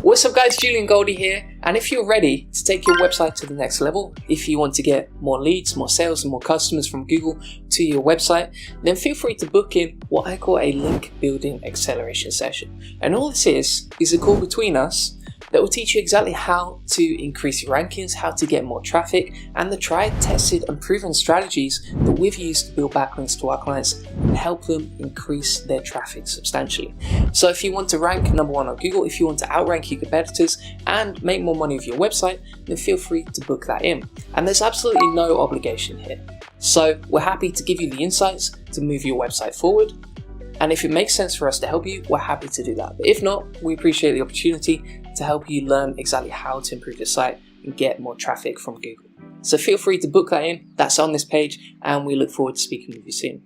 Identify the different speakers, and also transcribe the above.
Speaker 1: What's up guys, Julian Goldie here, and if you're ready to take your website to the next level, if you want to get more leads, more sales and more customers from Google to your website, then feel free to book in what I call a link building acceleration session. And all this is a call between us that will teach you exactly how to increase your rankings, how to get more traffic, and the tried, tested and proven strategies that we've used to build backlinks to our clients and help them increase their traffic substantially. So if you want to rank number one on Google, if you want to outrank your competitors and make more money with your website, then feel free to book that in. And there's absolutely no obligation here. So we're happy to give you the insights to move your website forward. And if it makes sense for us to help you, we're happy to do that. But if not, we appreciate the opportunity to help you learn exactly how to improve your site and get more traffic from Google. So feel free to book that in. That's on this page, and we look forward to speaking with you soon.